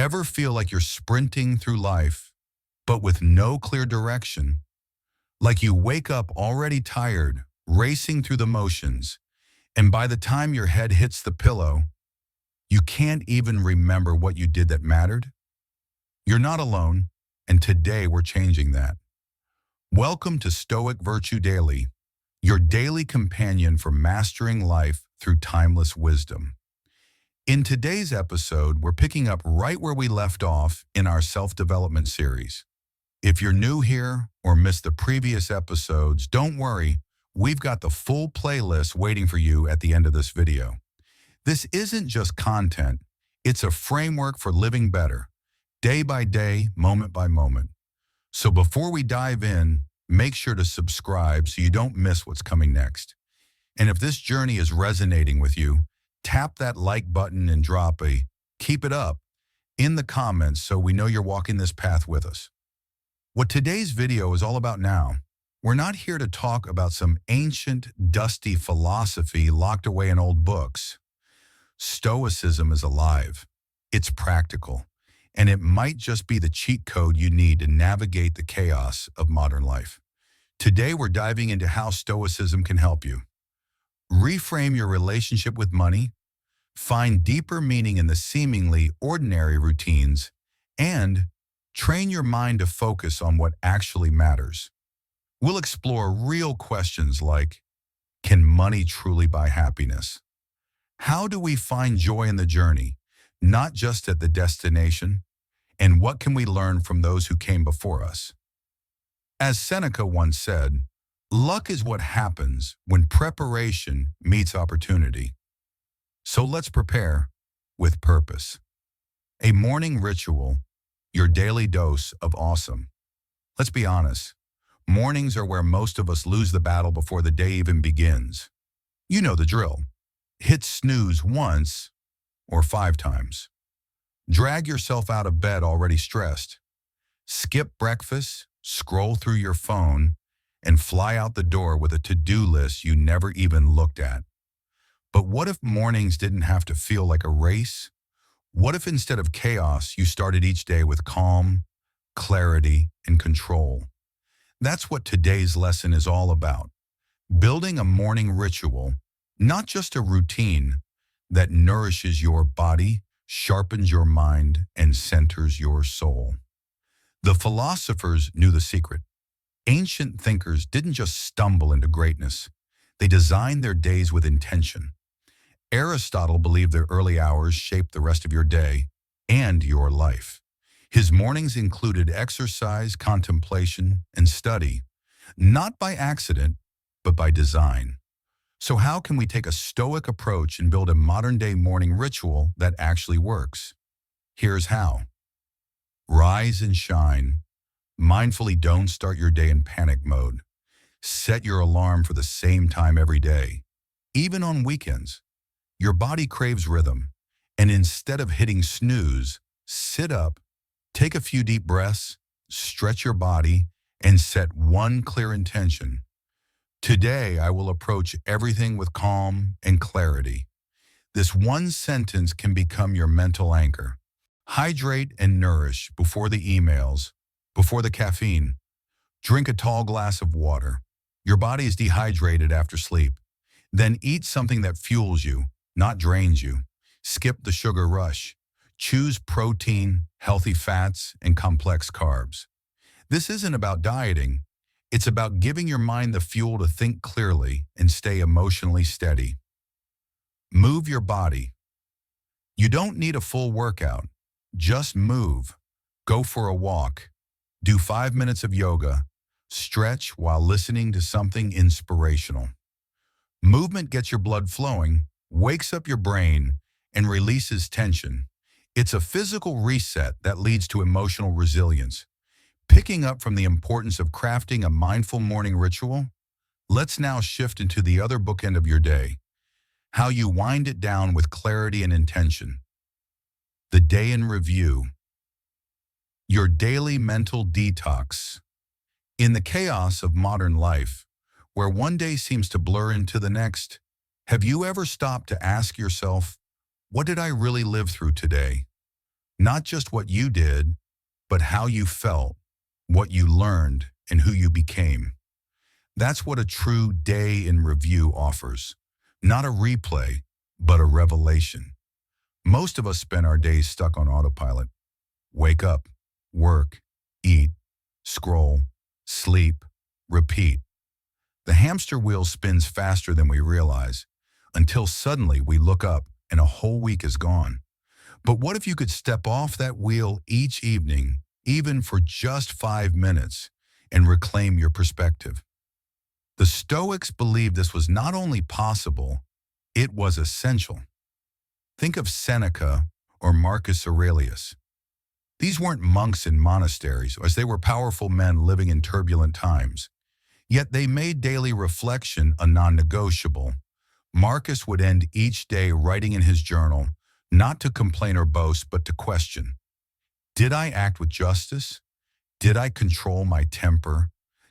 Ever feel like you're sprinting through life, but with no clear direction? Like you wake up already tired, racing through the motions, and by the time your head hits the pillow, you can't even remember what you did that mattered? You're not alone, and today we're changing that. Welcome to Stoic Virtue Daily, your daily companion for mastering life through timeless wisdom. In today's episode, we're picking up right where we left off in our self-development series. If you're new here or missed the previous episodes, don't worry, we've got the full playlist waiting for you at the end of this video. This isn't just content, it's a framework for living better, day by day, moment by moment. So before we dive in, make sure to subscribe so you don't miss what's coming next. And if this journey is resonating with you, tap that like button and drop a "keep it up" in the comments so we know you're walking this path with us. What today's video is all about now, we're not here to talk about some ancient, dusty philosophy locked away in old books. Stoicism is alive, it's practical, and it might just be the cheat code you need to navigate the chaos of modern life. Today we're diving into how Stoicism can help you reframe your relationship with money, find deeper meaning in the seemingly ordinary routines, and train your mind to focus on what actually matters. We'll explore real questions like, can money truly buy happiness? How do we find joy in the journey, not just at the destination? And what can we learn from those who came before us? As Seneca once said, luck is what happens when preparation meets opportunity. So let's prepare with purpose. A morning ritual, your daily dose of awesome. Let's be honest, mornings are where most of us lose the battle before the day even begins. You know the drill. Hit snooze once or 5 times. Drag yourself out of bed already stressed. Skip breakfast, scroll through your phone, and fly out the door with a to-do list you never even looked at. But what if mornings didn't have to feel like a race? What if instead of chaos, you started each day with calm, clarity, and control? That's what today's lesson is all about. Building a morning ritual, not just a routine, that nourishes your body, sharpens your mind, and centers your soul. The philosophers knew the secret. Ancient thinkers didn't just stumble into greatness. They designed their days with intention. Aristotle believed their early hours shaped the rest of your day and your life. His mornings included exercise, contemplation, and study, not by accident, but by design. So how can we take a Stoic approach and build a modern-day morning ritual that actually works? Here's how. Rise and shine. Mindfully don't start your day in panic mode. Set your alarm for the same time every day, even on weekends. Your body craves rhythm, and instead of hitting snooze, sit up, take a few deep breaths, stretch your body, and set one clear intention. Today, I will approach everything with calm and clarity. This one sentence can become your mental anchor. Hydrate and nourish before the emails, before the caffeine. Drink a tall glass of water. Your body is dehydrated after sleep. Then eat something that fuels you, not drains you. Skip the sugar rush. Choose protein, healthy fats, and complex carbs. This isn't about dieting. It's about giving your mind the fuel to think clearly and stay emotionally steady. Move your body. You don't need a full workout. Just move. Go for a walk. Do 5 minutes of yoga. Stretch while listening to something inspirational. Movement gets your blood flowing, wakes up your brain, and releases tension. It's a physical reset that leads to emotional resilience. Picking up from the importance of crafting a mindful morning ritual, let's now shift into the other bookend of your day, how you wind it down with clarity and intention. The day in review. Your daily mental detox. In the chaos of modern life, where one day seems to blur into the next, have you ever stopped to ask yourself, what did I really live through today? Not just what you did, but how you felt, what you learned, and who you became. That's what a true day in review offers. Not a replay, but a revelation. Most of us spend our days stuck on autopilot. Wake up, work, eat, scroll, sleep, repeat. The hamster wheel spins faster than we realize, until suddenly we look up and a whole week is gone. But what if you could step off that wheel each evening, even for just 5 minutes, and reclaim your perspective? The Stoics believed this was not only possible, it was essential. Think of Seneca or Marcus Aurelius. These weren't monks in monasteries, as they were powerful men living in turbulent times. Yet they made daily reflection a non-negotiable. Marcus would end each day writing in his journal, not to complain or boast, but to question. Did I act with justice? Did I control my temper?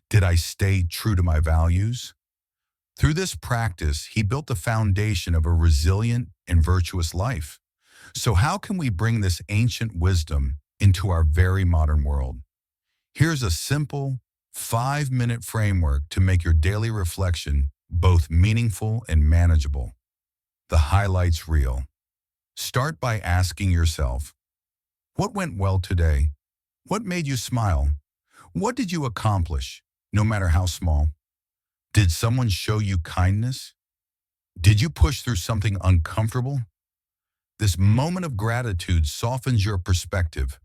Did I stay true to my values? Through this practice, he built the foundation of a resilient and virtuous life. So how can we bring this ancient wisdom into our very modern world? Here's a simple 5-minute framework to make your daily reflection both meaningful and manageable. The highlights reel. Start by asking yourself, what went well today? What made you smile? What did you accomplish, no matter how small? Did someone show you kindness? Did you push through something uncomfortable? This moment of gratitude softens your perspective.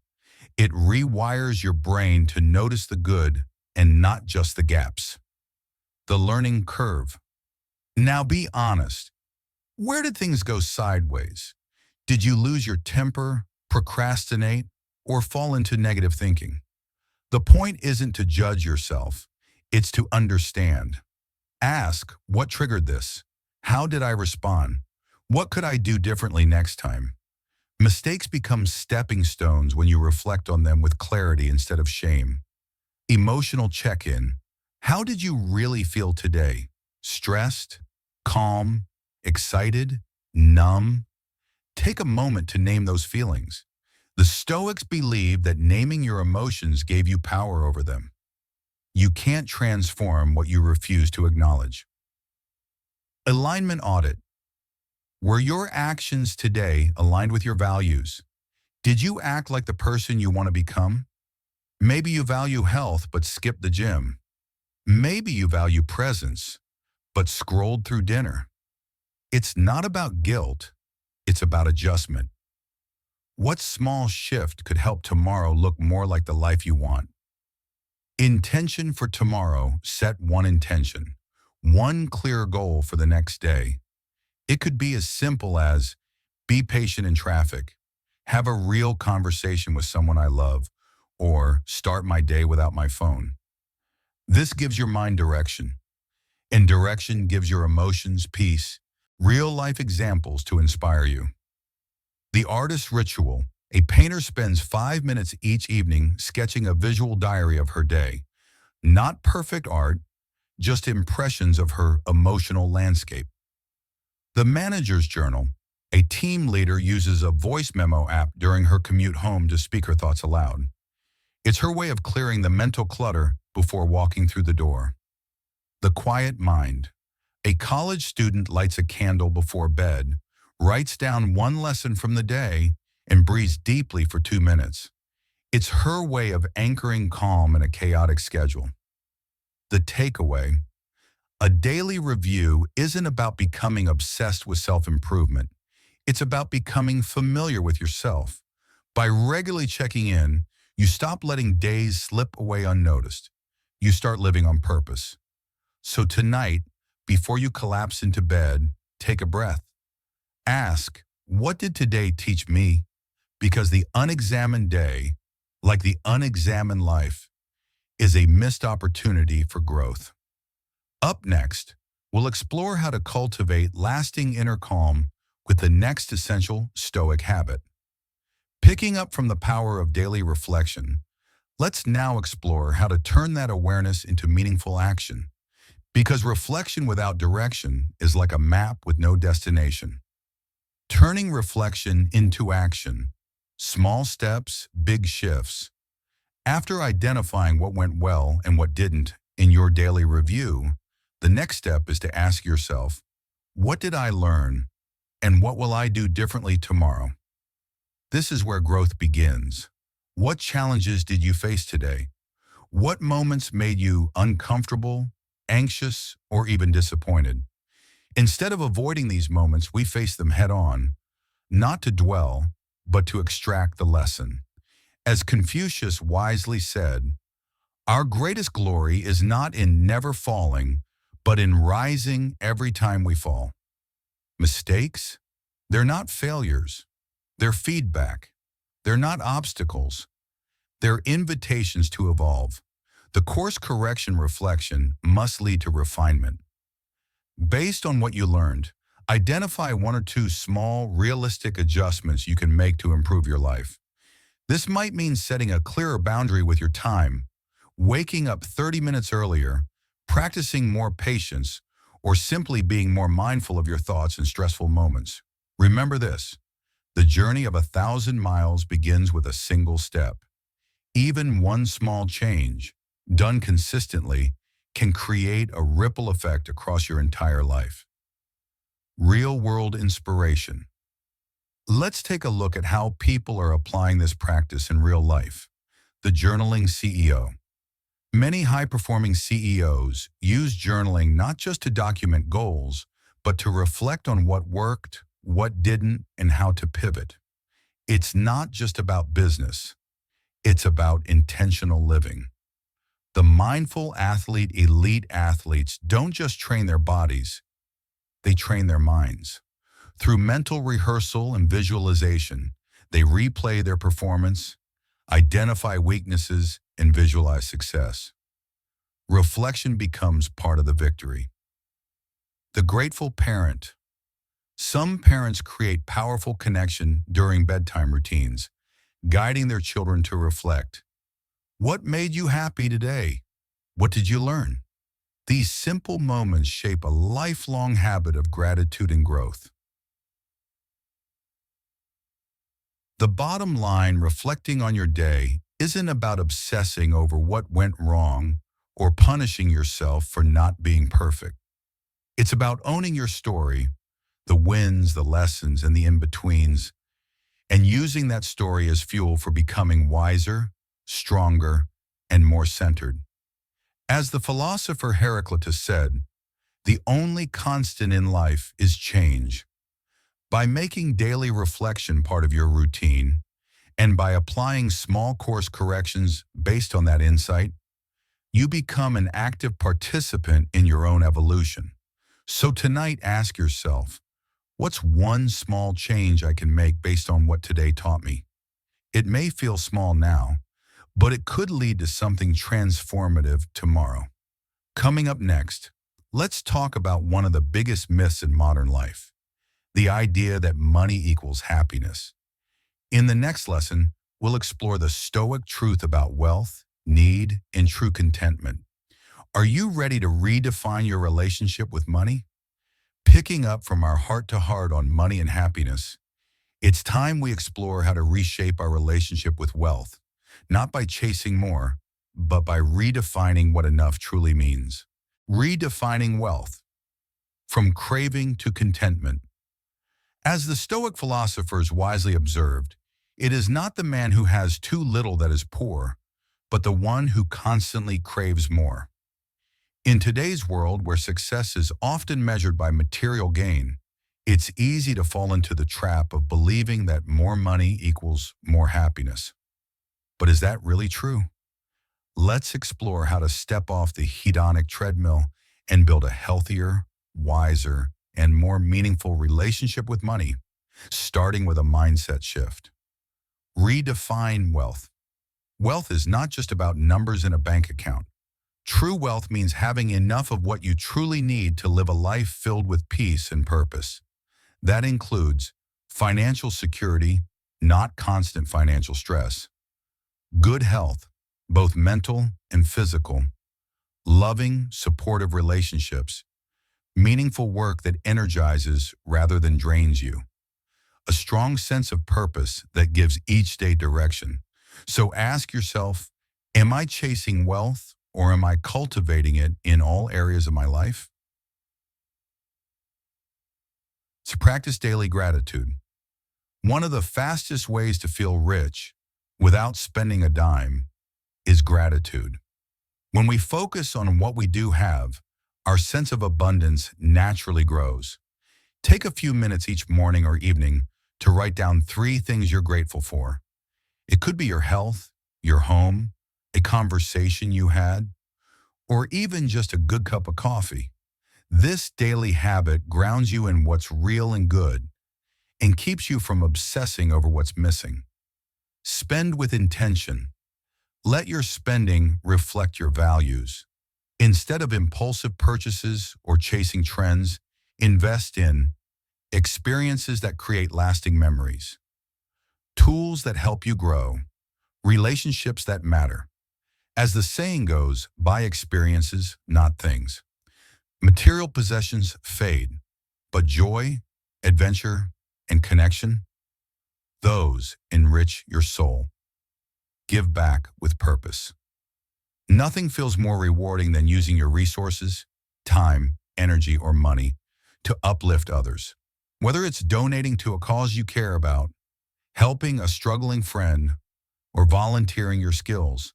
It rewires your brain to notice the good and not just the gaps. The learning curve. Now be honest. Where did things go sideways? Did you lose your temper, procrastinate, or fall into negative thinking? The point isn't to judge yourself. It's to understand. Ask, what triggered this? How did I respond? What could I do differently next time? Mistakes become stepping stones when you reflect on them with clarity instead of shame. Emotional check-in. How did you really feel today? Stressed? Calm? Excited? Numb? Take a moment to name those feelings. The Stoics believed that naming your emotions gave you power over them. You can't transform what you refuse to acknowledge. Alignment audit. Were your actions today aligned with your values? Did you act like the person you want to become? Maybe you value health but skipped the gym. Maybe you value presence but scrolled through dinner. It's not about guilt, it's about adjustment. What small shift could help tomorrow look more like the life you want? Intention for tomorrow. Set one intention, one clear goal for the next day. It could be as simple as be patient in traffic, have a real conversation with someone I love, or start my day without my phone. This gives your mind direction, and direction gives your emotions peace, real-life examples to inspire you. The artist's ritual. A painter spends 5 minutes each evening sketching a visual diary of her day. Not perfect art, just impressions of her emotional landscape. The manager's journal. A team leader uses a voice memo app during her commute home to speak her thoughts aloud. It's her way of clearing the mental clutter before walking through the door. The quiet mind. A college student lights a candle before bed, writes down one lesson from the day, and breathes deeply for 2 minutes. It's her way of anchoring calm in a chaotic schedule. The takeaway. A daily review isn't about becoming obsessed with self-improvement. It's about becoming familiar with yourself. By regularly checking in, you stop letting days slip away unnoticed. You start living on purpose. So tonight, before you collapse into bed, take a breath. Ask, what did today teach me? Because the unexamined day, like the unexamined life, is a missed opportunity for growth. Up next, we'll explore how to cultivate lasting inner calm with the next essential Stoic habit. Picking up from the power of daily reflection, let's now explore how to turn that awareness into meaningful action. Because reflection without direction is like a map with no destination. Turning reflection into action. Small steps, big shifts. After identifying what went well and what didn't in your daily review, the next step is to ask yourself, what did I learn and what will I do differently tomorrow? This is where growth begins. What challenges did you face today? What moments made you uncomfortable, anxious, or even disappointed? Instead of avoiding these moments, we face them head on, not to dwell, but to extract the lesson. As Confucius wisely said, our greatest glory is not in never falling, but in rising every time we fall. Mistakes? They're not failures. They're feedback. They're not obstacles. They're invitations to evolve. The course correction reflection must lead to refinement. Based on what you learned, identify one or two small, realistic adjustments you can make to improve your life. This might mean setting a clearer boundary with your time, waking up 30 minutes earlier, practicing more patience, or simply being more mindful of your thoughts in stressful moments. Remember this, the journey of 1,000 miles begins with a single step. Even one small change, done consistently, can create a ripple effect across your entire life. Real-world inspiration. Let's take a look at how people are applying this practice in real life. The journaling CEO. Many high-performing CEOs use journaling not just to document goals, but to reflect on what worked, what didn't, and how to pivot. It's not just about business. It's about intentional living. The mindful athlete, elite athletes don't just train their bodies, they train their minds. Through mental rehearsal and visualization, they replay their performance, identify weaknesses, and visualize success. Reflection becomes part of the victory. The grateful parent. Some parents create powerful connection during bedtime routines, guiding their children to reflect. What made you happy today? What did you learn? These simple moments shape a lifelong habit of gratitude and growth. The bottom line, reflecting on your day isn't about obsessing over what went wrong or punishing yourself for not being perfect. It's about owning your story, the wins, the lessons, and the in-betweens, and using that story as fuel for becoming wiser, stronger, and more centered. As the philosopher Heraclitus said, the only constant in life is change. By making daily reflection part of your routine, and by applying small course corrections based on that insight, you become an active participant in your own evolution. So tonight, ask yourself, what's one small change I can make based on what today taught me? It may feel small now, but it could lead to something transformative tomorrow. Coming up next, let's talk about one of the biggest myths in modern life, the idea that money equals happiness. In the next lesson, we'll explore the Stoic truth about wealth, need, and true contentment. Are you ready to redefine your relationship with money? Picking up from our heart-to-heart on money and happiness, it's time we explore how to reshape our relationship with wealth, not by chasing more, but by redefining what enough truly means. Redefining wealth, from craving to contentment. As the Stoic philosophers wisely observed, it is not the man who has too little that is poor, but the one who constantly craves more. In today's world where success is often measured by material gain, it's easy to fall into the trap of believing that more money equals more happiness. But is that really true? Let's explore how to step off the hedonic treadmill and build a healthier, wiser, and more meaningful relationship with money, starting with a mindset shift. Redefine wealth. Wealth is not just about numbers in a bank account. True wealth means having enough of what you truly need to live a life filled with peace and purpose. That includes financial security, not constant financial stress; good health, both mental and physical; loving, supportive relationships; meaningful work that energizes rather than drains you; a strong sense of purpose that gives each day direction. So ask yourself, am I chasing wealth or am I cultivating it in all areas of my life? To practice daily gratitude. One of the fastest ways to feel rich without spending a dime is gratitude. When we focus on what we do have, our sense of abundance naturally grows. Take a few minutes each morning or evening to write down 3 things you're grateful for. It could be your health, your home, a conversation you had, or even just a good cup of coffee. This daily habit grounds you in what's real and good and keeps you from obsessing over what's missing. Spend with intention. Let your spending reflect your values. Instead of impulsive purchases or chasing trends, invest in experiences that create lasting memories, tools that help you grow, relationships that matter. As the saying goes, buy experiences, not things. Material possessions fade, but joy, adventure, and connection, those enrich your soul. Give back with purpose. Nothing feels more rewarding than using your resources, time, energy, or money to uplift others. Whether it's donating to a cause you care about, helping a struggling friend, or volunteering your skills,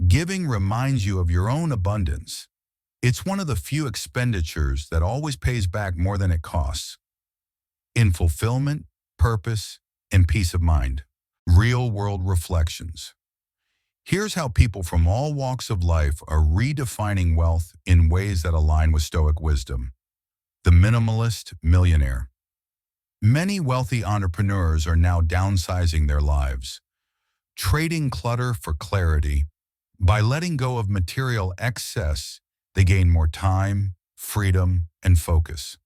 giving reminds you of your own abundance. It's one of the few expenditures that always pays back more than it costs. In fulfillment, purpose, and peace of mind. Real-world reflections. Here's how people from all walks of life are redefining wealth in ways that align with Stoic wisdom. The minimalist millionaire. Many wealthy entrepreneurs are now downsizing their lives, trading clutter for clarity. By letting go of material excess, they gain more time, freedom, and focus.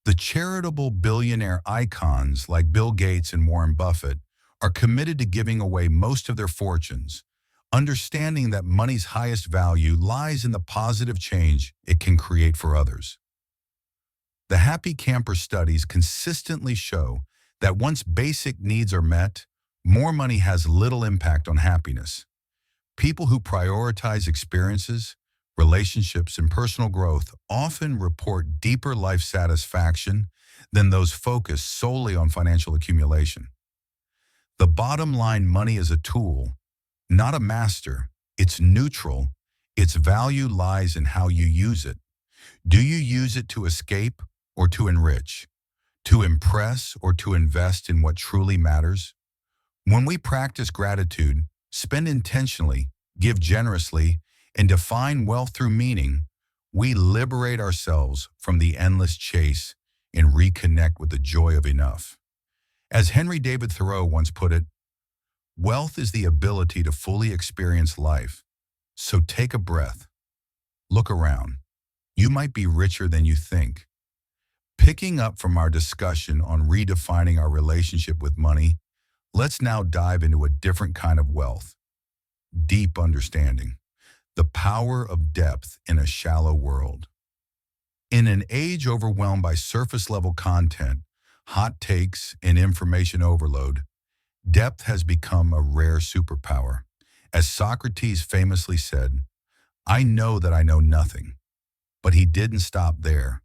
The charitable billionaire icons like Bill Gates and Warren Buffett are committed to giving away most of their fortunes, understanding that money's highest value lies in the positive change it can create for others. The Happy Camper studies consistently show that once basic needs are met, more money has little impact on happiness. People who prioritize experiences, relationships, and personal growth often report deeper life satisfaction than those focused solely on financial accumulation. The bottom line, money is a tool, not a master. It's neutral. Its value lies in how you use it. Do you use it to escape or to enrich? To impress or to invest in what truly matters? When we practice gratitude, spend intentionally, give generously, and define wealth through meaning, we liberate ourselves from the endless chase and reconnect with the joy of enough. As Henry David Thoreau once put it, wealth is the ability to fully experience life. So take a breath. Look around. You might be richer than you think. Picking up from our discussion on redefining our relationship with money, let's now dive into a different kind of wealth. Deep understanding. The power of depth in a shallow world. In an age overwhelmed by surface-level content, hot takes, and information overload, depth has become a rare superpower. As Socrates famously said, "I know that I know nothing." But he didn't stop there.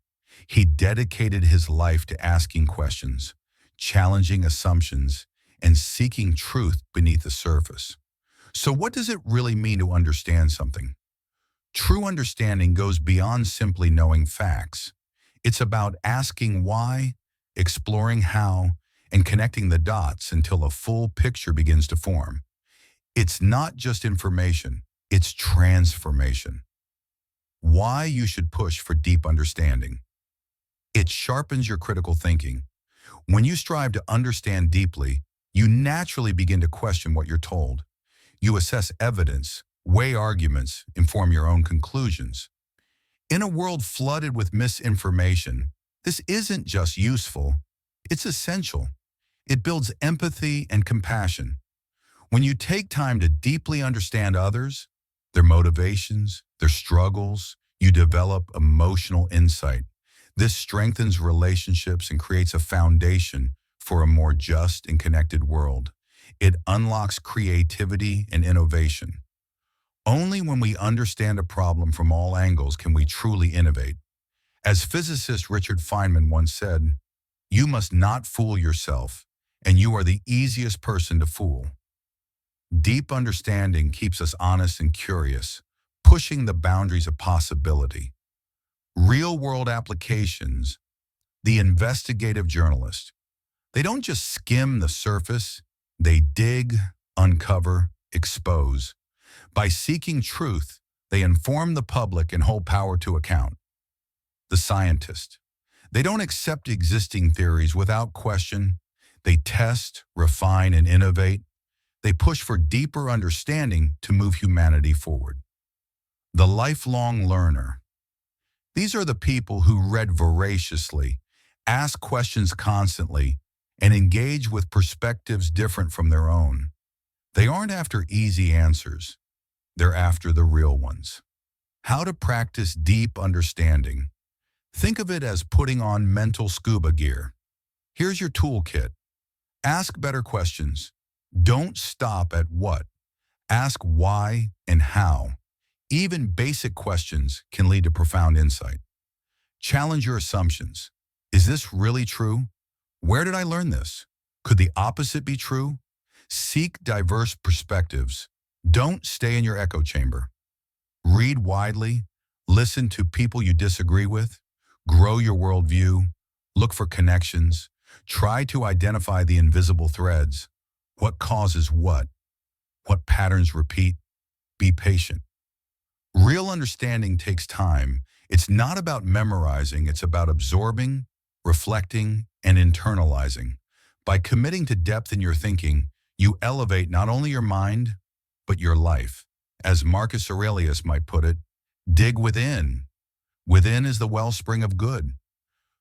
He dedicated his life to asking questions, challenging assumptions, and seeking truth beneath the surface. So what does it really mean to understand something? True understanding goes beyond simply knowing facts. It's about asking why, exploring how, and connecting the dots until a full picture begins to form. It's not just information, it's transformation. Why you should push for deep understanding. It sharpens your critical thinking. When you strive to understand deeply, you naturally begin to question what you're told. You assess evidence, weigh arguments, inform your own conclusions. In a world flooded with misinformation, this isn't just useful, it's essential. It builds empathy and compassion. When you take time to deeply understand others, their motivations, their struggles, you develop emotional insight. This strengthens relationships and creates a foundation for a more just and connected world. It unlocks creativity and innovation. Only when we understand a problem from all angles can we truly innovate. As physicist Richard Feynman once said, "You must not fool yourself, and you are the easiest person to fool." Deep understanding keeps us honest and curious, pushing the boundaries of possibility. Real-world applications, the investigative journalist. They don't just skim the surface, they dig, uncover, expose. By seeking truth, they inform the public and hold power to account. The scientist. They don't accept existing theories without question. They test, refine, and innovate. They push for deeper understanding to move humanity forward. The lifelong learner. These are the people who read voraciously, ask questions constantly, and engage with perspectives different from their own. They aren't after easy answers. They're after the real ones. How to practice deep understanding. Think of it as putting on mental scuba gear. Here's your toolkit. Ask better questions. Don't stop at what. Ask why and how. Even basic questions can lead to profound insight. Challenge your assumptions. Is this really true? Where did I learn this? Could the opposite be true? Seek diverse perspectives. Don't stay in your echo chamber. Read widely. Listen to people you disagree with. Grow your worldview. Look for connections. Try to identify the invisible threads. What causes what? What patterns repeat? Be patient. Real understanding takes time. It's not about memorizing, it's about absorbing, reflecting, and internalizing. By committing to depth in your thinking, you elevate not only your mind, but your life. As Marcus Aurelius might put it, dig within. Within is the wellspring of good.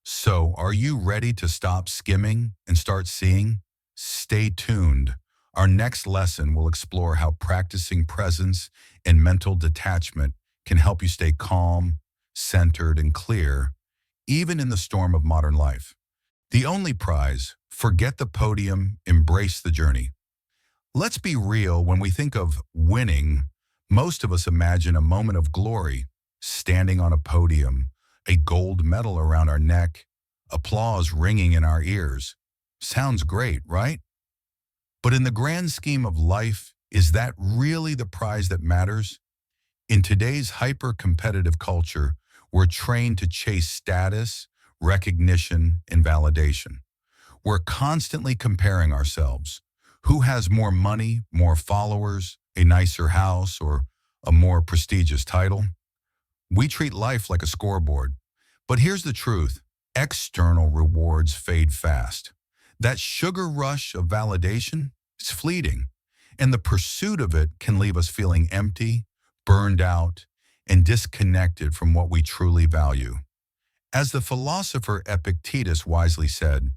So, are you ready to stop skimming and start seeing? Stay tuned. Our next lesson will explore how practicing presence and mental detachment can help you stay calm, centered, and clear, even in the storm of modern life. The only prize, forget the podium, embrace the journey. Let's be real, when we think of winning, most of us imagine a moment of glory, standing on a podium, a gold medal around our neck, applause ringing in our ears. Sounds great, right? But in the grand scheme of life, is that really the prize that matters? In today's hyper-competitive culture, we're trained to chase status, recognition, and validation. We're constantly comparing ourselves. Who has more money, more followers, a nicer house, or a more prestigious title? We treat life like a scoreboard. But here's the truth. External rewards fade fast. That sugar rush of validation is fleeting, and the pursuit of it can leave us feeling empty, burned out, and disconnected from what we truly value. As the philosopher Epictetus wisely said,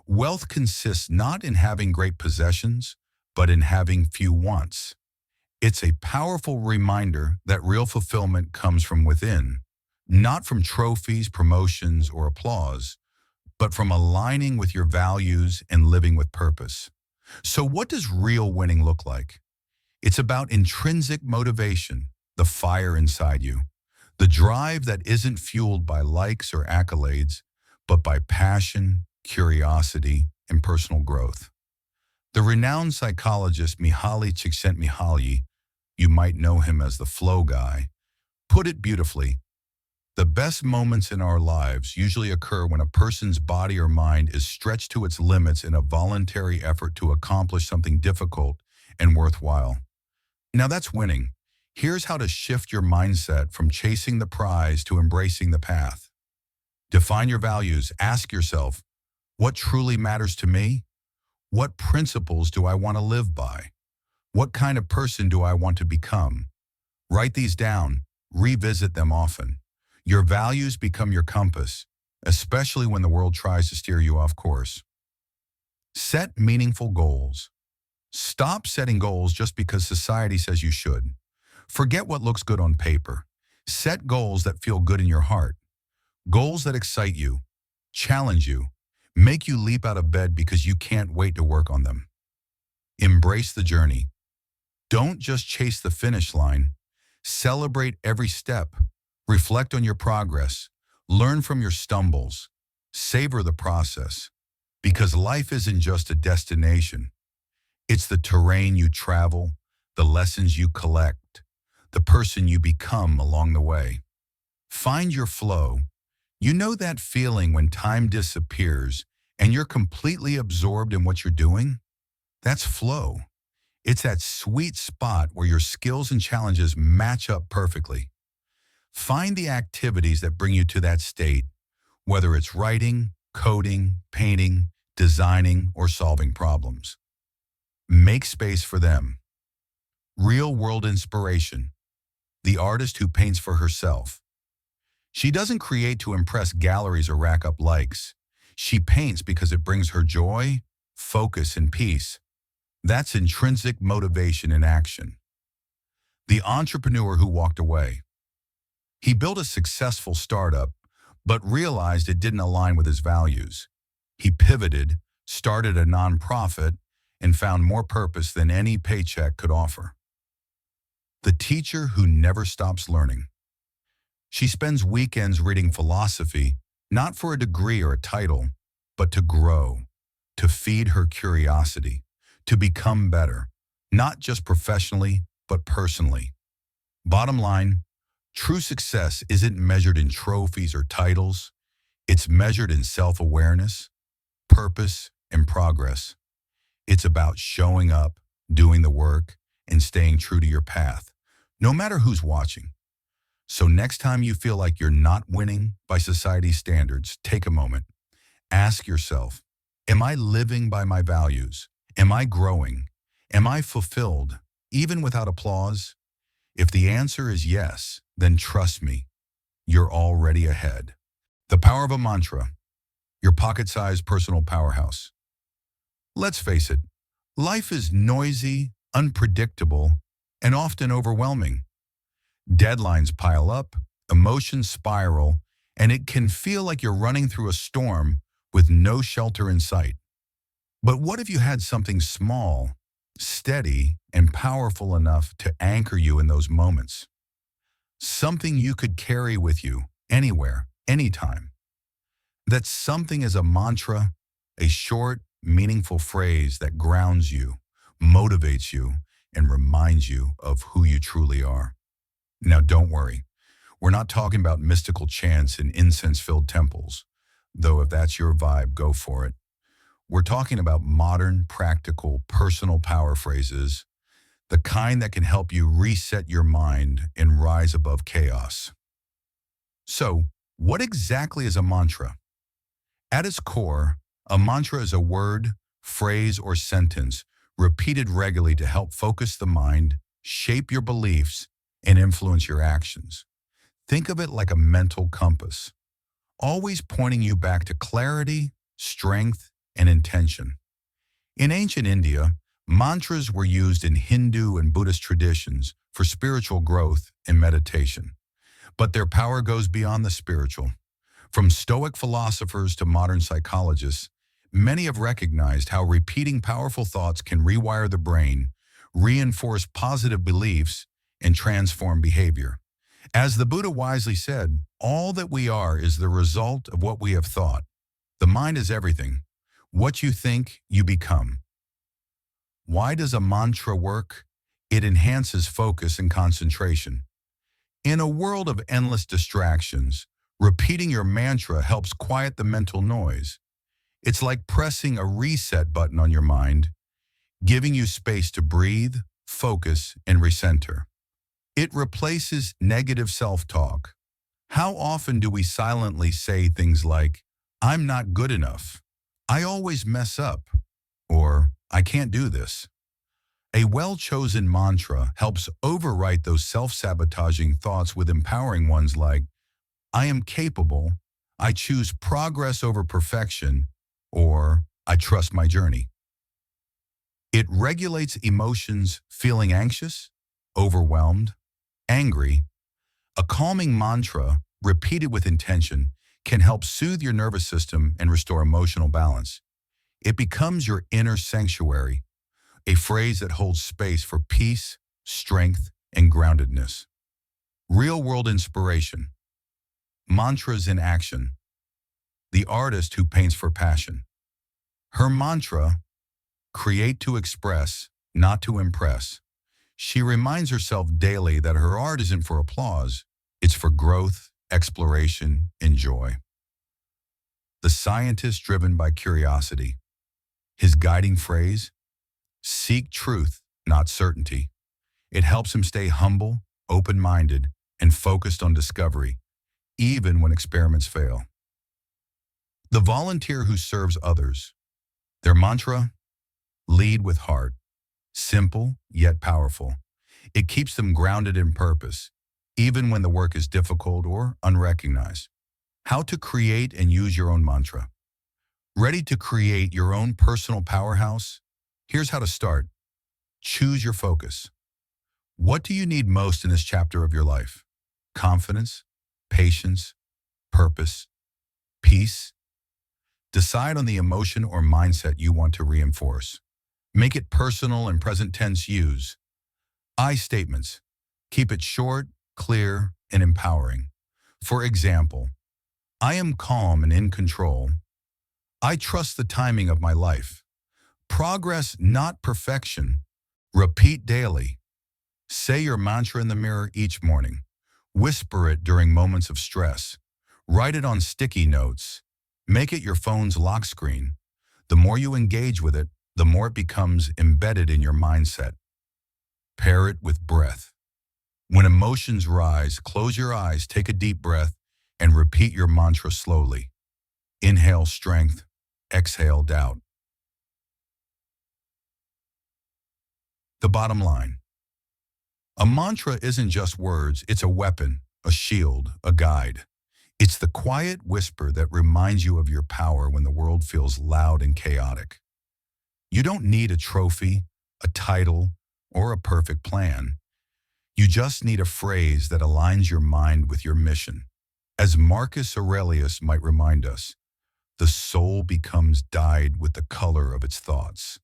wealth consists not in having great possessions, but in having few wants. It's a powerful reminder that real fulfillment comes from within, not from trophies, promotions, or applause, but from aligning with your values and living with purpose. So what does real winning look like? It's about intrinsic motivation, the fire inside you, the drive that isn't fueled by likes or accolades, but by passion, curiosity, and personal growth. The renowned psychologist Mihaly Csikszentmihalyi, you might know him as the flow guy, put it beautifully. The best moments in our lives usually occur when a person's body or mind is stretched to its limits in a voluntary effort to accomplish something difficult and worthwhile. Now that's winning. Here's how to shift your mindset from chasing the prize to embracing the path. Define your values. Ask yourself, what truly matters to me? What principles do I want to live by? What kind of person do I want to become? Write these down. Revisit them often. Your values become your compass, especially when the world tries to steer you off course. Set meaningful goals. Stop setting goals just because society says you should. Forget what looks good on paper. Set goals that feel good in your heart. Goals that excite you, challenge you, make you leap out of bed because you can't wait to work on them. Embrace the journey. Don't just chase the finish line. Celebrate every step. Reflect on your progress. Learn from your stumbles. Savor the process. Because life isn't just a destination. It's the terrain you travel, the lessons you collect, the person you become along the way. Find your flow. You know that feeling when time disappears and you're completely absorbed in what you're doing? That's flow. It's that sweet spot where your skills and challenges match up perfectly. Find the activities that bring you to that state, whether it's writing, coding, painting, designing, or solving problems. Make space for them. Real-world inspiration. The artist who paints for herself. She doesn't create to impress galleries or rack up likes. She paints because it brings her joy, focus, and peace. That's intrinsic motivation in action. The entrepreneur who walked away. He built a successful startup, but realized it didn't align with his values. He pivoted, started a nonprofit, and found more purpose than any paycheck could offer. The teacher who never stops learning. She spends weekends reading philosophy, not for a degree or a title, but to grow, to feed her curiosity, to become better, not just professionally, but personally. Bottom line, true success isn't measured in trophies or titles. It's measured in self-awareness, purpose, and progress. It's about showing up, doing the work, and staying true to your path, no matter who's watching. So next time you feel like you're not winning by society's standards, take a moment. Ask yourself, am I living by my values? Am I growing? Am I fulfilled, even without applause? If the answer is yes, then trust me, you're already ahead. The power of a mantra, your pocket-sized personal powerhouse. Let's face it, life is noisy, unpredictable, and often overwhelming. Deadlines pile up, emotions spiral, and it can feel like you're running through a storm with no shelter in sight. But what if you had something small, steady, and powerful enough to anchor you in those moments? Something you could carry with you anywhere, anytime. That something is a mantra, a short, meaningful phrase that grounds you, motivates you, and reminds you of who you truly are. Now don't worry, we're not talking about mystical chants in incense-filled temples, though if that's your vibe, go for it. We're talking about modern, practical, personal power phrases, the kind that can help you reset your mind and rise above chaos. So, what exactly is a mantra? At its core, a mantra is a word, phrase, or sentence repeated regularly to help focus the mind, shape your beliefs, and influence your actions. Think of it like a mental compass, always pointing you back to clarity, strength, and intention. In ancient India, mantras were used in Hindu and Buddhist traditions for spiritual growth and meditation. But their power goes beyond the spiritual. From Stoic philosophers to modern psychologists, many have recognized how repeating powerful thoughts can rewire the brain, reinforce positive beliefs, and transform behavior. As the Buddha wisely said, all that we are is the result of what we have thought. The mind is everything. What you think, you become. Why does a mantra work? It enhances focus and concentration. In a world of endless distractions, repeating your mantra helps quiet the mental noise. It's like pressing a reset button on your mind, giving you space to breathe, focus, and recenter. It replaces negative self-talk. How often do we silently say things like, "I'm not good enough," "I always mess up," or "I can't do this"? A well-chosen mantra helps overwrite those self-sabotaging thoughts with empowering ones like, "I am capable," "I choose progress over perfection," or "I trust my journey." It regulates emotions, feeling anxious, overwhelmed, angry. A calming mantra, repeated with intention, can help soothe your nervous system and restore emotional balance. It becomes your inner sanctuary, a phrase that holds space for peace, strength, and groundedness. Real-world inspiration. Mantras in action. The artist who paints for passion. Her mantra, create to express, not to impress. She reminds herself daily that her art isn't for applause, it's for growth, exploration, and joy. The scientist driven by curiosity. His guiding phrase, seek truth, not certainty. It helps him stay humble, open-minded, and focused on discovery, even when experiments fail. The volunteer who serves others. Their mantra, lead with heart. Simple, yet powerful. It keeps them grounded in purpose, even when the work is difficult or unrecognized. How to create and use your own mantra. Ready to create your own personal powerhouse? Here's how to start. Choose your focus. What do you need most in this chapter of your life? Confidence, patience, purpose, peace? Decide on the emotion or mindset you want to reinforce. Make it personal and present tense use. I statements. Keep it short, clear, and empowering. For example, I am calm and in control. I trust the timing of my life. Progress, not perfection. Repeat daily. Say your mantra in the mirror each morning. Whisper it during moments of stress. Write it on sticky notes. Make it your phone's lock screen. The more you engage with it, the more it becomes embedded in your mindset. Pair it with breath. When emotions rise, close your eyes, take a deep breath, and repeat your mantra slowly. Inhale strength, exhale doubt. The bottom line. A mantra isn't just words, it's a weapon, a shield, a guide. It's the quiet whisper that reminds you of your power when the world feels loud and chaotic. You don't need a trophy, a title, or a perfect plan. You just need a phrase that aligns your mind with your mission. As Marcus Aurelius might remind us, the soul becomes dyed with the color of its thoughts.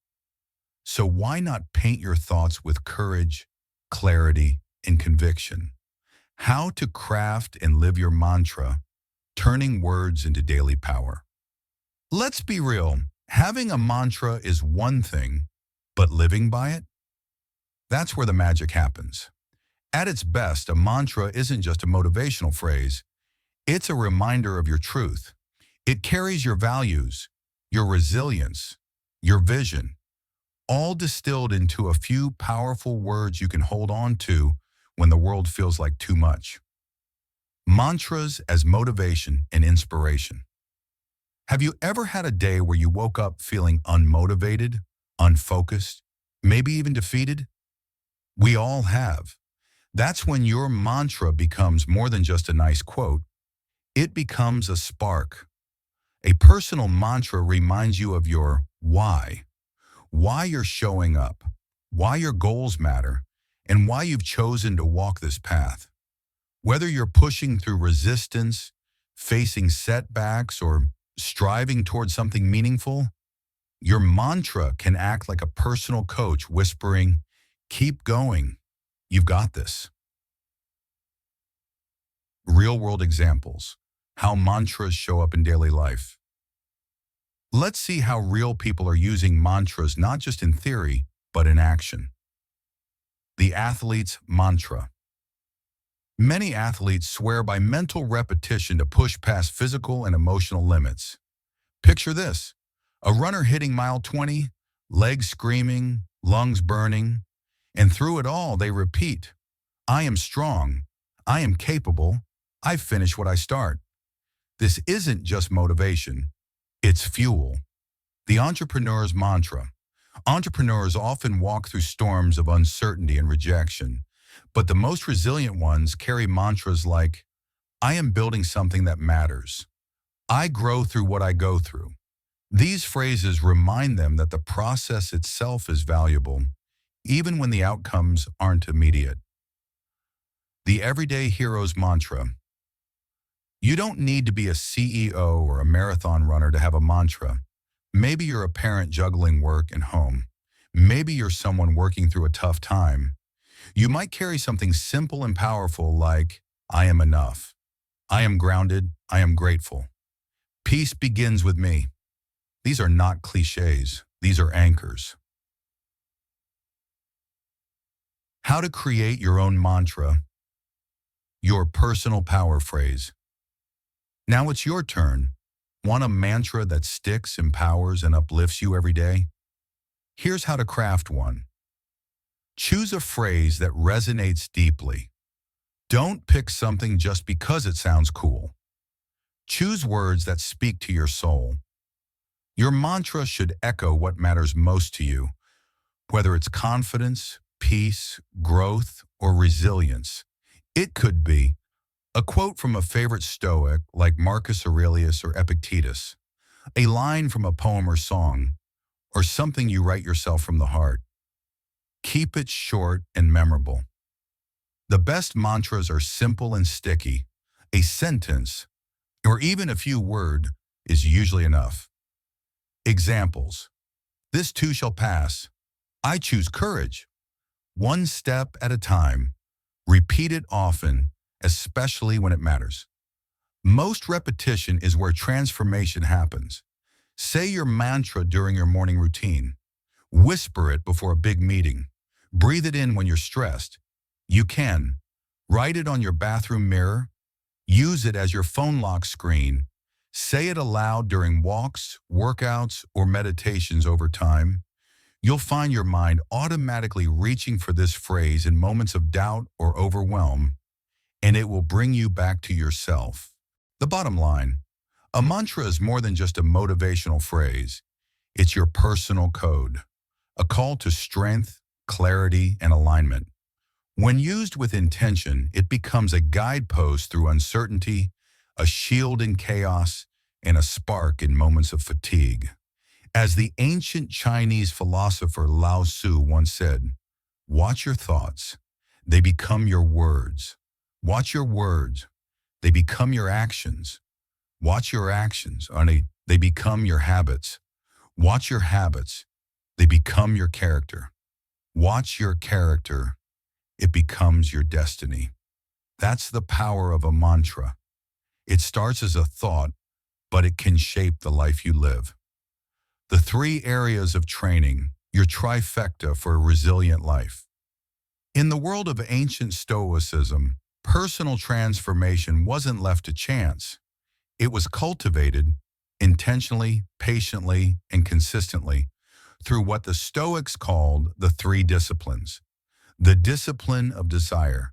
So why not paint your thoughts with courage, clarity, and conviction? How to craft and live your mantra, turning words into daily power. Let's be real, having a mantra is one thing, but living by it? That's where the magic happens. At its best, a mantra isn't just a motivational phrase, it's a reminder of your truth. It carries your values, your resilience, your vision, all distilled into a few powerful words you can hold on to when the world feels like too much. Mantras as motivation and inspiration. Have you ever had a day where you woke up feeling unmotivated, unfocused, maybe even defeated? We all have. That's when your mantra becomes more than just a nice quote. It becomes a spark. A personal mantra reminds you of your why you're showing up, why your goals matter, and why you've chosen to walk this path. Whether you're pushing through resistance, facing setbacks, or striving towards something meaningful, your mantra can act like a personal coach whispering, "Keep going, you've got this." Real-world examples. How mantras show up in daily life. Let's see how real people are using mantras not just in theory, but in action. The athlete's mantra. Many athletes swear by mental repetition to push past physical and emotional limits. Picture this: a runner hitting mile 20, legs screaming, lungs burning, and through it all they repeat, "I am strong, I am capable, I finish what I start." This isn't just motivation, it's fuel. The entrepreneur's mantra. Entrepreneurs often walk through storms of uncertainty and rejection, but the most resilient ones carry mantras like, "I am building something that matters. I grow through what I go through." These phrases remind them that the process itself is valuable, even when the outcomes aren't immediate. The everyday hero's mantra. You don't need to be a CEO or a marathon runner to have a mantra. Maybe you're a parent juggling work and home. Maybe you're someone working through a tough time. You might carry something simple and powerful like, I am enough. I am grounded. I am grateful. Peace begins with me. These are not cliches. These are anchors. How to create your own mantra, your personal power phrase. Now it's your turn. Want a mantra that sticks, empowers, and uplifts you every day? Here's how to craft one. Choose a phrase that resonates deeply. Don't pick something just because it sounds cool. Choose words that speak to your soul. Your mantra should echo what matters most to you, whether it's confidence, peace, growth, or resilience. It could be a quote from a favorite Stoic like Marcus Aurelius or Epictetus, a line from a poem or song, or something you write yourself from the heart. Keep it short and memorable. The best mantras are simple and sticky. A sentence, or even a few words, is usually enough. Examples. This too shall pass. I choose courage. One step at a time. Repeat it often, especially when it matters. Most repetition is where transformation happens. Say your mantra during your morning routine. Whisper it before a big meeting. Breathe it in when you're stressed. You can. Write it on your bathroom mirror. Use it as your phone lock screen. Say it aloud during walks, workouts, or meditations over time. You'll find your mind automatically reaching for this phrase in moments of doubt or overwhelm, and it will bring you back to yourself. The bottom line, a mantra is more than just a motivational phrase. It's your personal code, a call to strength, clarity, and alignment. When used with intention, it becomes a guidepost through uncertainty, a shield in chaos, and a spark in moments of fatigue. As the ancient Chinese philosopher Lao Tzu once said, watch your thoughts. They become your words. Watch your words. They become your actions. Watch your actions. They become your habits. Watch your habits. They become your character. Watch your character. It becomes your destiny. That's the power of a mantra. It starts as a thought, but it can shape the life you live. The 3 areas of training, your trifecta for a resilient life. In the world of ancient Stoicism, personal transformation wasn't left to chance. It was cultivated intentionally, patiently, and consistently through what the Stoics called the 3 disciplines. The discipline of desire,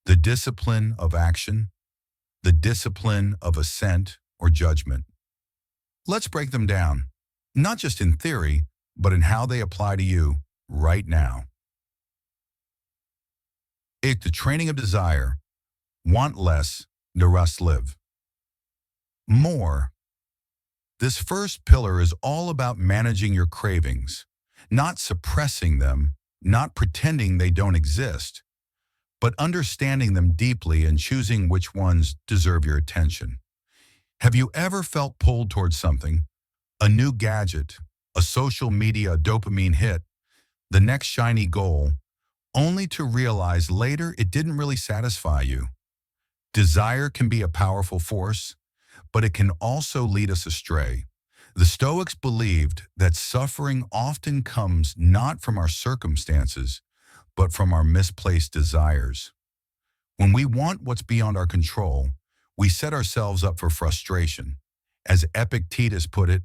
the discipline of action, the discipline of assent or judgment. Let's break them down, not just in theory, but in how they apply to you right now. The training of desire. Want less, the rest live. More. This first pillar is all about managing your cravings, not suppressing them, not pretending they don't exist, but understanding them deeply and choosing which ones deserve your attention. Have you ever felt pulled towards something? A new gadget, a social media dopamine hit, the next shiny goal, only to realize later it didn't really satisfy you. Desire can be a powerful force, but it can also lead us astray. The Stoics believed that suffering often comes not from our circumstances, but from our misplaced desires. When we want what's beyond our control, we set ourselves up for frustration. As Epictetus put it,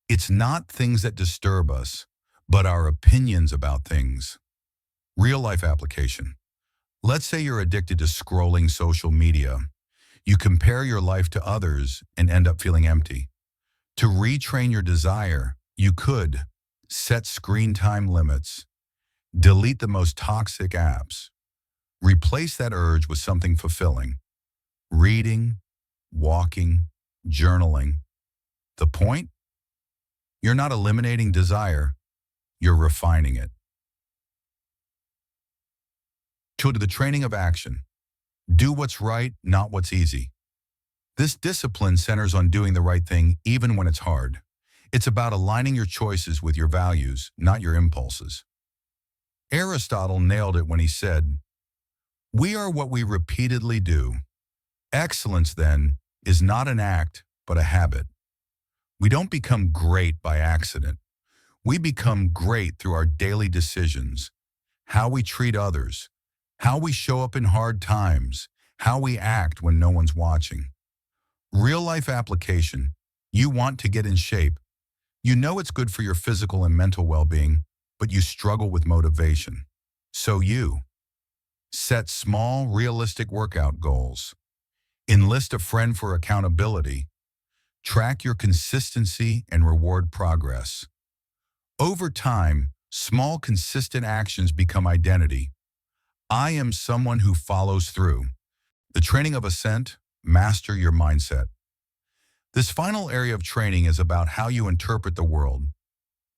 it's not things that disturb us, but our opinions about things. Real-life application. Let's say you're addicted to scrolling social media. You compare your life to others and end up feeling empty. To retrain your desire, you could set screen time limits, delete the most toxic apps, replace that urge with something fulfilling. Reading, walking, journaling. The point? You're not eliminating desire, you're refining it. To the training of action. Do what's right, not what's easy. This discipline centers on doing the right thing even when it's hard. It's about aligning your choices with your values, not your impulses. Aristotle nailed it when he said, "We are what we repeatedly do." Excellence, then, is not an act, but a habit. We don't become great by accident. We become great through our daily decisions, how we treat others, how we show up in hard times, how we act when no one's watching. Real-life application. You want to get in shape. You know it's good for your physical and mental well-being, but you struggle with motivation. So you set small, realistic workout goals. Enlist a friend for accountability. Track your consistency and reward progress. Over time, small, consistent actions become identity. I am someone who follows through. The training of ascent, master your mindset. This final area of training is about how you interpret the world,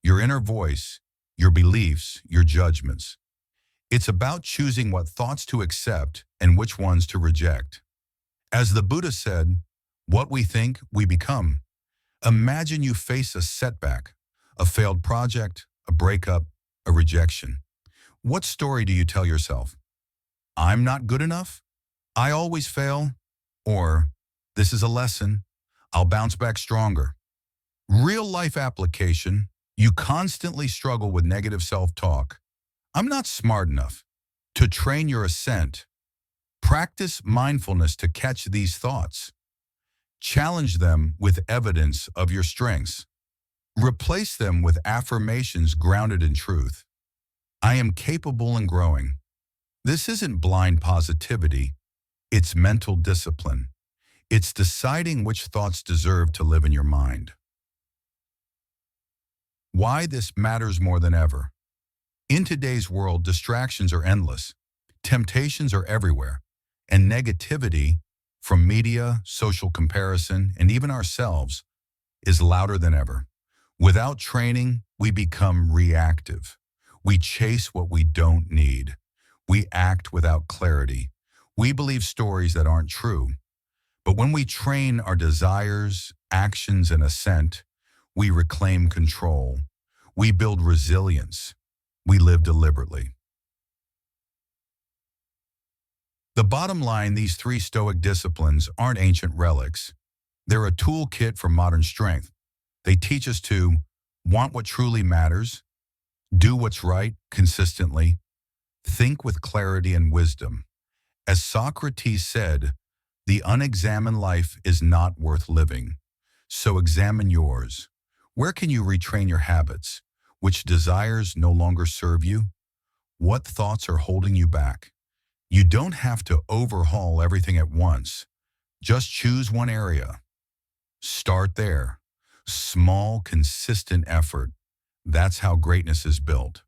your inner voice, your beliefs, your judgments. It's about choosing what thoughts to accept and which ones to reject. As the Buddha said, what we think, we become. Imagine you face a setback, a failed project, a breakup, a rejection. What story do you tell yourself? I'm not good enough? I always fail? Or, this is a lesson, I'll bounce back stronger. Real life application, you constantly struggle with negative self-talk. I'm not smart enough. To train your ascent, practice mindfulness to catch these thoughts. Challenge them with evidence of your strengths. Replace them with affirmations grounded in truth. I am capable and growing. This isn't blind positivity. It's mental discipline. It's deciding which thoughts deserve to live in your mind. Why this matters more than ever. In today's world, distractions are endless. Temptations are everywhere. And negativity, from media, social comparison, and even ourselves, is louder than ever. Without training, we become reactive. We chase what we don't need. We act without clarity. We believe stories that aren't true. But when we train our desires, actions, and ascent, we reclaim control. We build resilience. We live deliberately. The bottom line, these three Stoic disciplines aren't ancient relics. They're a toolkit for modern strength. They teach us to want what truly matters, do what's right consistently, think with clarity and wisdom. As Socrates said, the unexamined life is not worth living. So examine yours. Where can you retrain your habits? Which desires no longer serve you? What thoughts are holding you back? You don't have to overhaul everything at once. Just choose one area. Start there. Small, consistent effort. That's how greatness is built.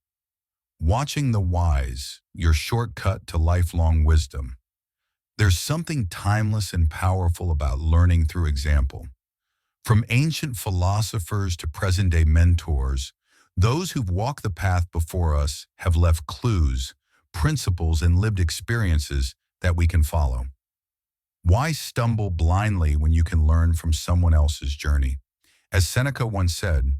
Watching the wise, your shortcut to lifelong wisdom. There's something timeless and powerful about learning through example. From ancient philosophers to present-day mentors, those who've walked the path before us have left clues, principles, and lived experiences that we can follow. Why stumble blindly when you can learn from someone else's journey? As Seneca once said,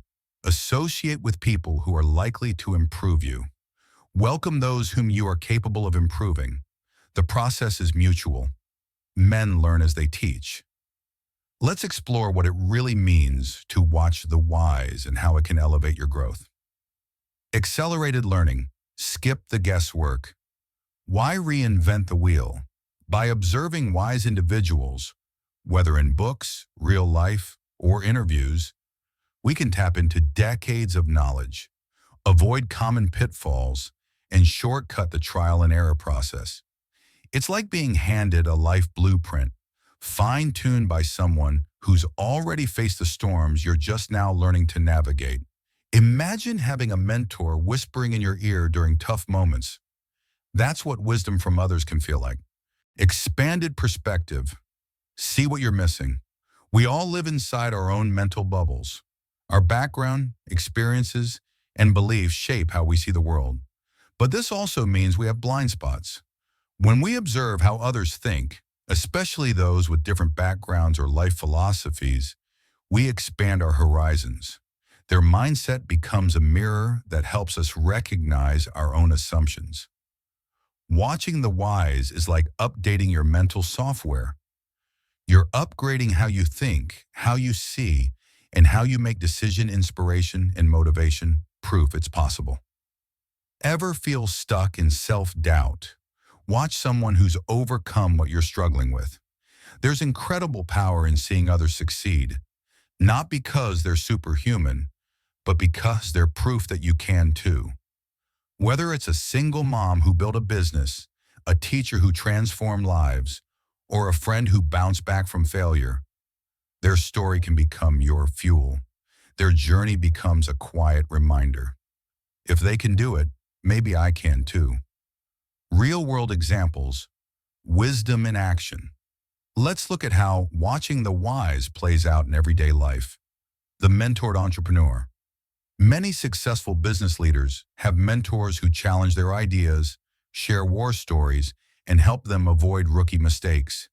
associate with people who are likely to improve you. Welcome those whom you are capable of improving. The process is mutual. Men learn as they teach. Let's explore what it really means to watch the wise and how it can elevate your growth. Accelerated learning. Skip the guesswork. Why reinvent the wheel? By observing wise individuals, whether in books, real life, or interviews, we can tap into decades of knowledge, avoid common pitfalls, and shortcut the trial and error process. It's like being handed a life blueprint, fine-tuned by someone who's already faced the storms you're just now learning to navigate. Imagine having a mentor whispering in your ear during tough moments. That's what wisdom from others can feel like. Expanded perspective. See what you're missing. We all live inside our own mental bubbles. Our background, experiences, and beliefs shape how we see the world. But this also means we have blind spots. When we observe how others think, especially those with different backgrounds or life philosophies, we expand our horizons. Their mindset becomes a mirror that helps us recognize our own assumptions. Watching the wise is like updating your mental software. You're upgrading how you think, how you see, and how you make decision inspiration and motivation. Proof it's possible. Ever feel stuck in self-doubt? Watch someone who's overcome what you're struggling with. There's incredible power in seeing others succeed, not because they're superhuman, but because they're proof that you can too. Whether it's a single mom who built a business, a teacher who transformed lives, or a friend who bounced back from failure, their story can become your fuel. Their journey becomes a quiet reminder. If they can do it, maybe I can too. Real-world examples, wisdom in action. Let's look at how watching the wise plays out in everyday life. The mentored entrepreneur. Many successful business leaders have mentors who challenge their ideas, share war stories, and help them avoid rookie mistakes.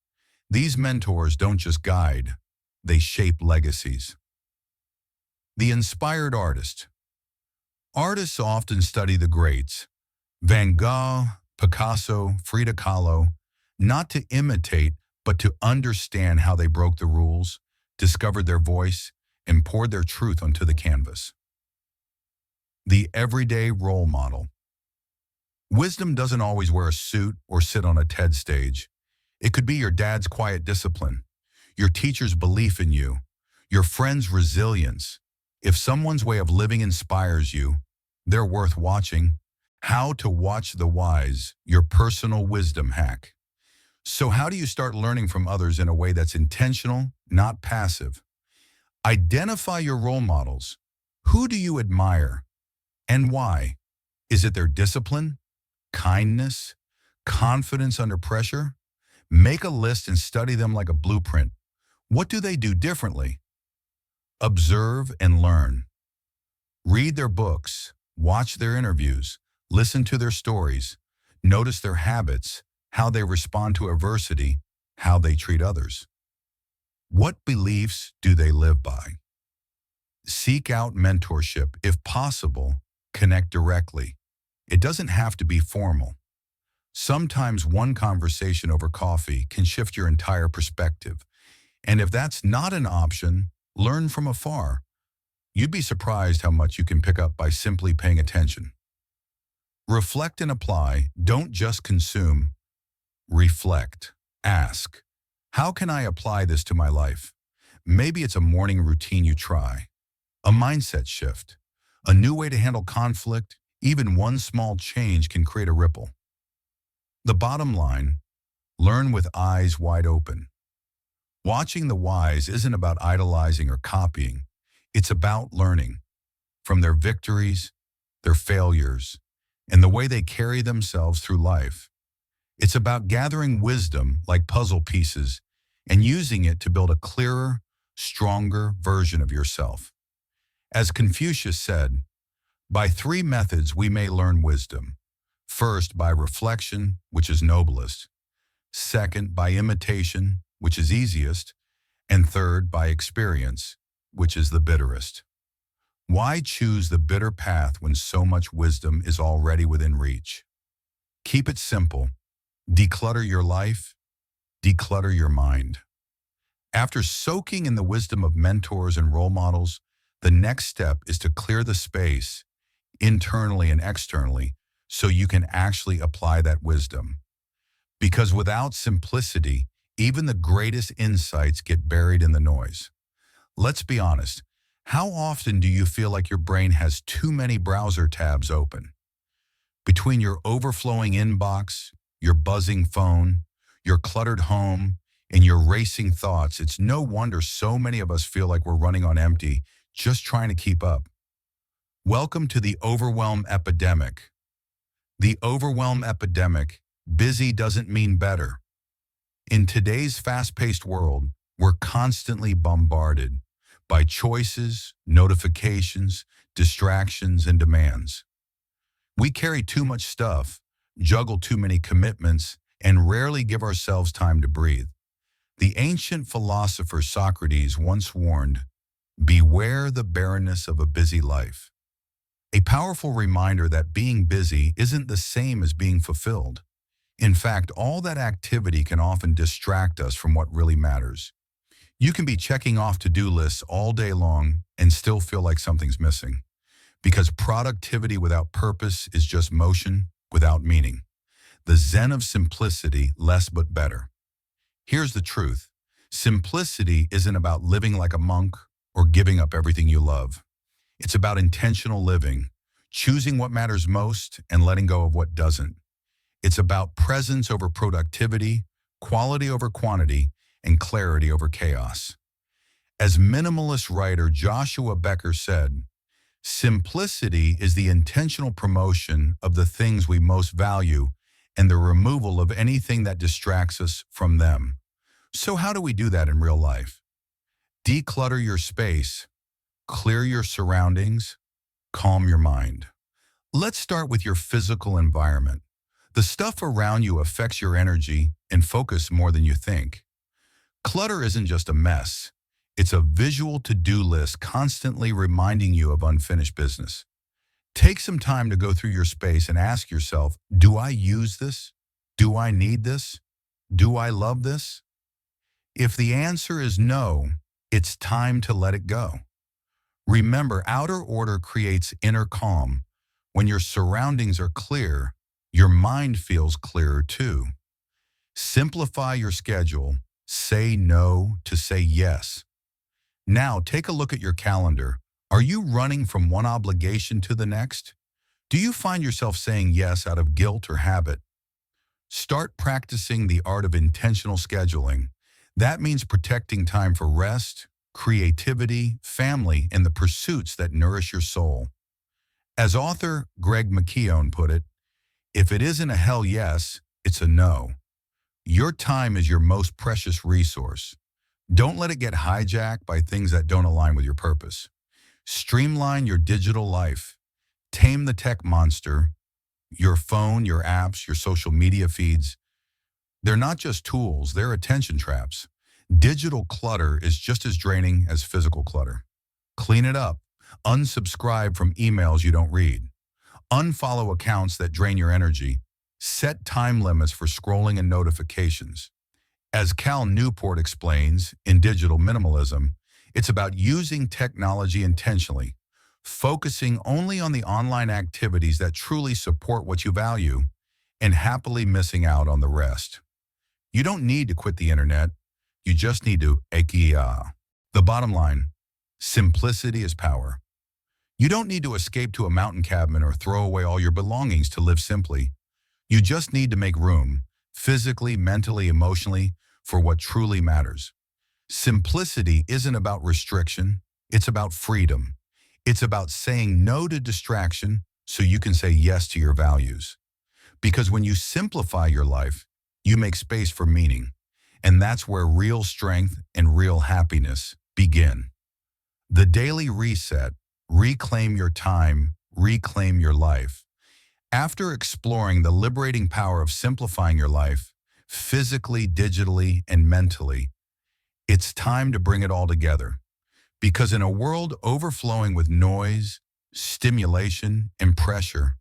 These mentors don't just guide, they shape legacies. The inspired artist. Artists often study the greats, Van Gogh, Picasso, Frida Kahlo, not to imitate, but to understand how they broke the rules, discovered their voice, and poured their truth onto the canvas. The everyday role model. Wisdom doesn't always wear a suit or sit on a TED stage. It could be your dad's quiet discipline, your teacher's belief in you, your friend's resilience. If someone's way of living inspires you, they're worth watching. How to watch the wise, your personal wisdom hack. So how do you start learning from others in a way that's intentional, not passive? Identify your role models. Who do you admire? And why? Is it their discipline, kindness, confidence under pressure? Make a list and study them like a blueprint. What do they do differently? Observe and learn. Read their books, watch their interviews, listen to their stories, notice their habits, how they respond to adversity, how they treat others. What beliefs do they live by? Seek out mentorship. If possible, connect directly. It doesn't have to be formal. Sometimes one conversation over coffee can shift your entire perspective. And if that's not an option, learn from afar. You'd be surprised how much you can pick up by simply paying attention. Reflect and apply. Don't just consume. Reflect. Ask, how can I apply this to my life? Maybe it's a morning routine you try, a mindset shift, a new way to handle conflict. Even one small change can create a ripple. The bottom line, learn with eyes wide open. Watching the wise isn't about idolizing or copying. It's about learning from their victories, their failures, and the way they carry themselves through life. It's about gathering wisdom like puzzle pieces and using it to build a clearer, stronger version of yourself. As Confucius said, by 3 methods we may learn wisdom. First, by reflection, which is noblest. Second, by imitation, which is easiest. And third, by experience, which is the bitterest. Why choose the bitter path when so much wisdom is already within reach? Keep it simple. Declutter your life, declutter your mind. After soaking in the wisdom of mentors and role models, the next step is to clear the space, internally and externally, so you can actually apply that wisdom. Because without simplicity, even the greatest insights get buried in the noise. Let's be honest, how often do you feel like your brain has too many browser tabs open? Between your overflowing inbox, your buzzing phone, your cluttered home, and your racing thoughts, it's no wonder so many of us feel like we're running on empty, just trying to keep up. Welcome to the overwhelm epidemic. The overwhelm epidemic, busy doesn't mean better. In today's fast-paced world, we're constantly bombarded by choices, notifications, distractions, and demands. We carry too much stuff, juggle too many commitments, and rarely give ourselves time to breathe. The ancient philosopher Socrates once warned, "Beware the barrenness of a busy life." A powerful reminder that being busy isn't the same as being fulfilled. In fact, all that activity can often distract us from what really matters. You can be checking off to-do lists all day long and still feel like something's missing, because productivity without purpose is just motion without meaning. The zen of simplicity, less but better. Here's the truth. Simplicity isn't about living like a monk or giving up everything you love. It's about intentional living, choosing what matters most and letting go of what doesn't. It's about presence over productivity, quality over quantity, and clarity over chaos. As minimalist writer Joshua Becker said, "Simplicity is the intentional promotion of the things we most value and the removal of anything that distracts us from them." So how do we do that in real life? Declutter your space, clear your surroundings, calm your mind. Let's start with your physical environment. The stuff around you affects your energy and focus more than you think. Clutter isn't just a mess. It's a visual to-do list constantly reminding you of unfinished business. Take some time to go through your space and ask yourself, do I use this? Do I need this? Do I love this? If the answer is no, it's time to let it go. Remember, outer order creates inner calm. When your surroundings are clear, your mind feels clearer too. Simplify your schedule. Say no to say yes. Now take a look at your calendar. Are you running from one obligation to the next? Do you find yourself saying yes out of guilt or habit? Start practicing the art of intentional scheduling. That means protecting time for rest, creativity, family, and the pursuits that nourish your soul. As author Greg McKeown put it, if it isn't a hell yes, it's a no. Your time is your most precious resource. Don't let it get hijacked by things that don't align with your purpose. Streamline your digital life. Tame the tech monster, your phone, your apps, your social media feeds. They're not just tools, they're attention traps. Digital clutter is just as draining as physical clutter. Clean it up. Unsubscribe from emails you don't read. Unfollow accounts that drain your energy. Set time limits for scrolling and notifications. As Cal Newport explains in Digital Minimalism, it's about using technology intentionally, focusing only on the online activities that truly support what you value, and happily missing out on the rest. You don't need to quit the internet. You just need to ikiya. The bottom line, simplicity is power. You don't need to escape to a mountain cabin or throw away all your belongings to live simply. You just need to make room, physically, mentally, emotionally, for what truly matters. Simplicity isn't about restriction, it's about freedom. It's about saying no to distraction so you can say yes to your values. Because when you simplify your life, you make space for meaning. And that's where real strength and real happiness begin. The daily reset, reclaim your time, reclaim your life. After exploring the liberating power of simplifying your life, physically, digitally, and mentally, it's time to bring it all together. Because in a world overflowing with noise, stimulation, and pressure,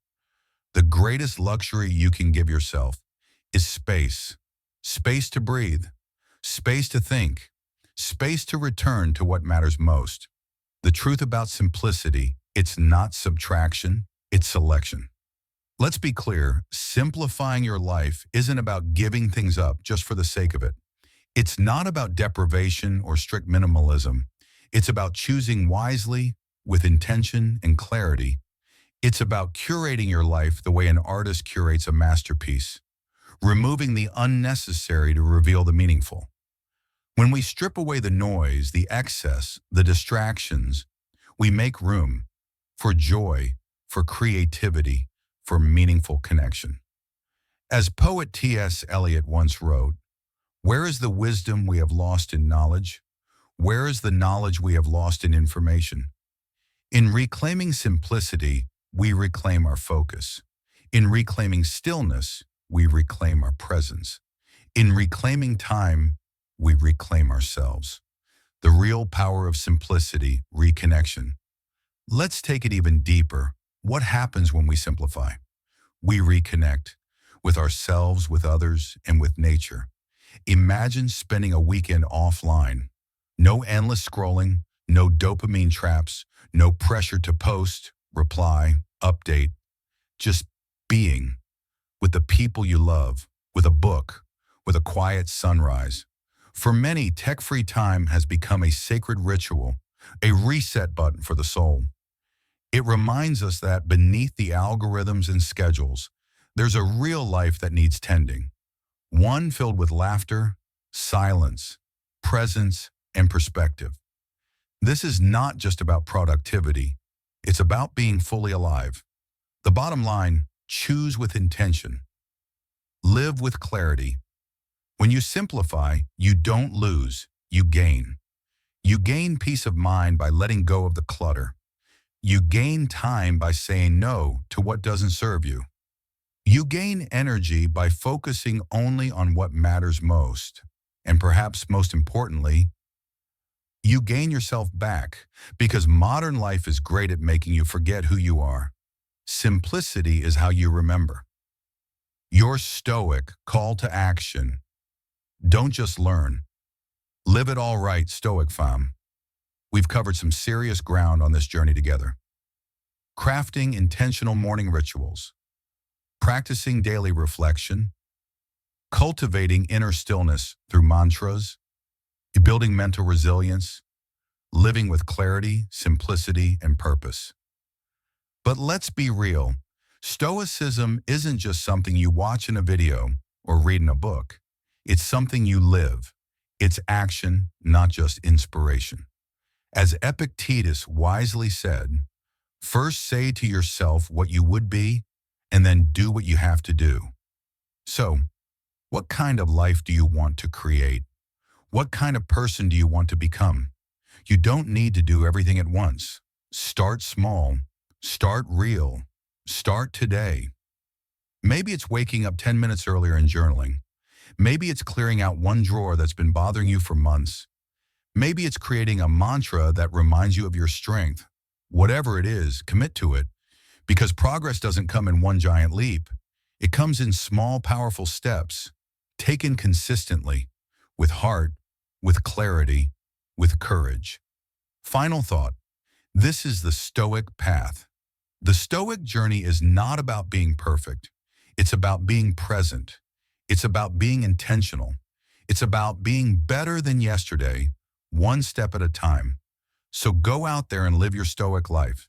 the greatest luxury you can give yourself is space. Space to breathe, space to think, space to return to what matters most. The truth about simplicity, it's not subtraction, it's selection. Let's be clear, simplifying your life isn't about giving things up just for the sake of it. It's not about deprivation or strict minimalism. It's about choosing wisely, with intention and clarity. It's about curating your life the way an artist curates a masterpiece, removing the unnecessary to reveal the meaningful. When we strip away the noise, the excess, the distractions, we make room for joy, for creativity, for meaningful connection. As poet T.S. Eliot once wrote, "Where is the wisdom we have lost in knowledge? Where is the knowledge we have lost in information?" In reclaiming simplicity, we reclaim our focus. In reclaiming stillness, we reclaim our presence. In reclaiming time, we reclaim ourselves. The real power of simplicity, reconnection. Let's take it even deeper. What happens when we simplify? We reconnect with ourselves, with others, and with nature. Imagine spending a weekend offline. No endless scrolling, no dopamine traps, no pressure to post, reply, update. Just being with the people you love, with a book, with a quiet sunrise. For many, tech-free time has become a sacred ritual, a reset button for the soul. It reminds us that beneath the algorithms and schedules, there's a real life that needs tending. One filled with laughter, silence, presence, and perspective. This is not just about productivity. It's about being fully alive. The bottom line, choose with intention. Live with clarity. When you simplify, you don't lose, you gain. You gain peace of mind by letting go of the clutter. You gain time by saying no to what doesn't serve you. You gain energy by focusing only on what matters most. And perhaps most importantly, you gain yourself back because modern life is great at making you forget who you are. Simplicity is how you remember. Your Stoic call to action. Don't just learn. Live it all right, Stoic fam. We've covered some serious ground on this journey together. Crafting intentional morning rituals, practicing daily reflection, cultivating inner stillness through mantras, building mental resilience, living with clarity, simplicity, and purpose. But let's be real. Stoicism isn't just something you watch in a video or read in a book. It's something you live. It's action, not just inspiration. As Epictetus wisely said, first say to yourself what you would be, and then do what you have to do. So, what kind of life do you want to create? What kind of person do you want to become? You don't need to do everything at once. Start small. Start real. Start today. Maybe it's waking up 10 minutes earlier and journaling. Maybe it's clearing out one drawer that's been bothering you for months. Maybe it's creating a mantra that reminds you of your strength. Whatever it is, commit to it. Because progress doesn't come in one giant leap. It comes in small, powerful steps, taken consistently, with heart, with clarity, with courage. Final thought. This is the Stoic path. The Stoic journey is not about being perfect. It's about being present. It's about being intentional. It's about being better than yesterday, one step at a time. So go out there and live your Stoic life.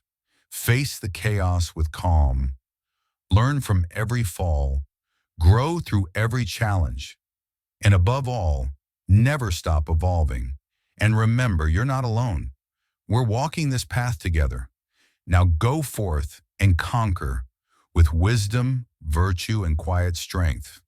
Face the chaos with calm. Learn from every fall. Grow through every challenge. And above all, never stop evolving. And remember, you're not alone. We're walking this path together. Now go forth and conquer with wisdom, virtue, and quiet strength.